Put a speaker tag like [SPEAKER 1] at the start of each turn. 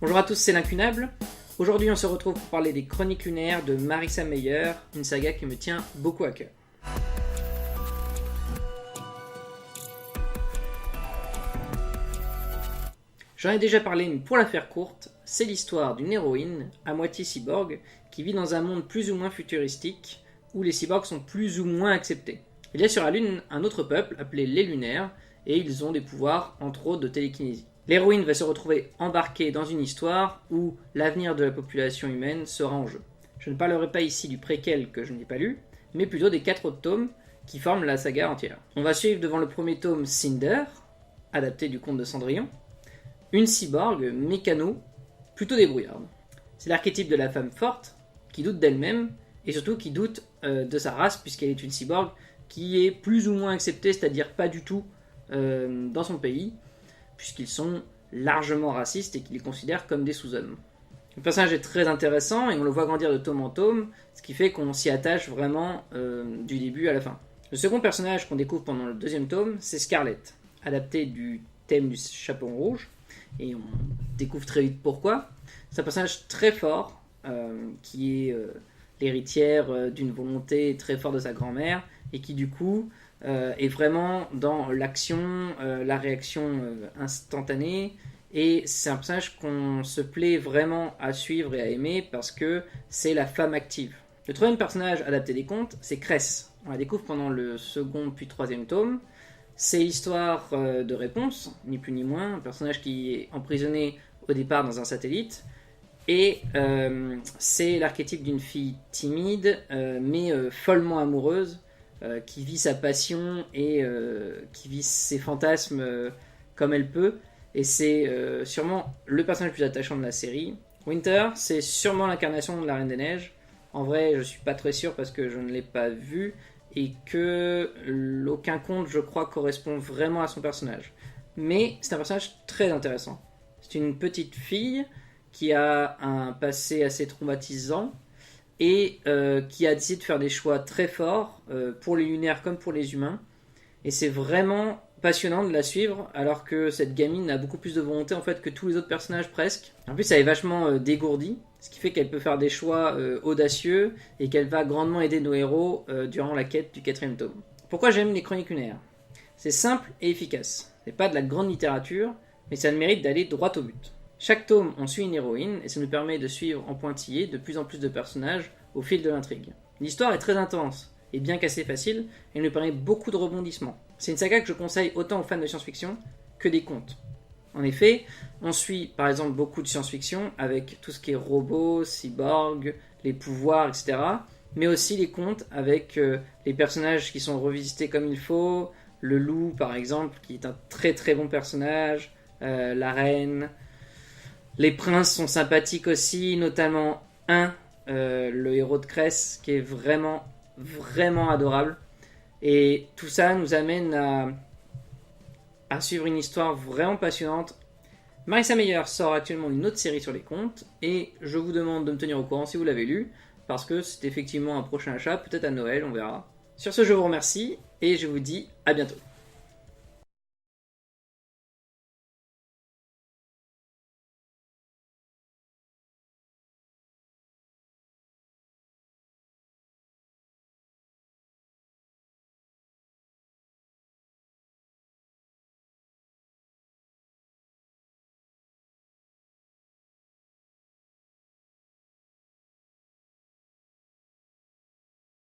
[SPEAKER 1] Bonjour à tous, c'est l'Incunable. Aujourd'hui on se retrouve pour parler des Chroniques lunaires de Marissa Meyer, une saga qui me tient beaucoup à cœur. J'en ai déjà parlé, mais pour la faire courte, c'est l'histoire d'une héroïne, à moitié cyborg, qui vit dans un monde plus ou moins futuristique, où les cyborgs sont plus ou moins acceptés. Il y a sur la Lune un autre peuple, appelé les Lunaires, et ils ont des pouvoirs, entre autres, de télékinésie. L'héroïne va se retrouver embarquée dans une histoire où l'avenir de la population humaine sera en jeu. Je ne parlerai pas ici du préquel que je n'ai pas lu, mais plutôt des 4 autres tomes qui forment la saga entière. On va suivre devant le premier tome Cinder, adapté du conte de Cendrillon, une cyborg mécano plutôt débrouillarde. C'est l'archétype de la femme forte qui doute d'elle-même et surtout qui doute de sa race puisqu'elle est une cyborg qui est plus ou moins acceptée, c'est-à-dire pas du tout dans son pays, puisqu'ils sont largement racistes et qu'ils les considèrent comme des sous-hommes. Le personnage est très intéressant et on le voit grandir de tome en tome, ce qui fait qu'on s'y attache vraiment du début à la fin. Le second personnage qu'on découvre pendant le deuxième tome, c'est Scarlett, adapté du thème du chapeau rouge, et on découvre très vite pourquoi. C'est un personnage très fort, qui est l'héritière d'une volonté très forte de sa grand-mère, et qui du coup est vraiment dans l'action, la réaction instantanée, et c'est un personnage qu'on se plaît vraiment à suivre et à aimer parce que c'est la femme active. Le troisième personnage adapté des contes, c'est Cress. On la découvre pendant le second puis troisième tome. C'est l'histoire de Réponse, ni plus ni moins, un personnage qui est emprisonné au départ dans un satellite, et c'est l'archétype d'une fille timide, mais follement amoureuse, qui vit sa passion et qui vit ses fantasmes comme elle peut, et c'est sûrement le personnage le plus attachant de la série. Winter, c'est sûrement l'incarnation de la Reine des Neiges. En vrai, je suis pas très sûr parce que je ne l'ai pas vue, et que aucun conte, je crois, correspond vraiment à son personnage. Mais c'est un personnage très intéressant. C'est une petite fille qui a un passé assez traumatisant, et qui a décidé de faire des choix très forts pour les lunaires comme pour les humains. Et c'est vraiment passionnant de la suivre, alors que cette gamine a beaucoup plus de volonté en fait que tous les autres personnages presque. En plus, elle est vachement dégourdie, ce qui fait qu'elle peut faire des choix audacieux et qu'elle va grandement aider nos héros durant la quête du 4e tome. Pourquoi j'aime les Chroniques lunaires ? C'est simple et efficace. C'est pas de la grande littérature, mais ça a le mérite d'aller droit au but. Chaque tome, on suit une héroïne, et ça nous permet de suivre en pointillé de plus en plus de personnages au fil de l'intrigue. L'histoire est très intense, et bien qu'assez facile, elle nous permet beaucoup de rebondissements. C'est une saga que je conseille autant aux fans de science-fiction que des contes. En effet, on suit par exemple beaucoup de science-fiction avec tout ce qui est robots, cyborgs, les pouvoirs, etc. Mais aussi les contes avec les personnages qui sont revisités comme il faut, le loup par exemple, qui est un très très bon personnage, la reine. Les princes sont sympathiques aussi, notamment le héros de Cress, qui est vraiment, vraiment adorable. Et tout ça nous amène à suivre une histoire vraiment passionnante. Marissa Meyer sort actuellement une autre série sur les contes, et je vous demande de me tenir au courant si vous l'avez lu, parce que c'est effectivement un prochain achat, peut-être à Noël, on verra. Sur ce, je vous remercie, et je vous dis à bientôt.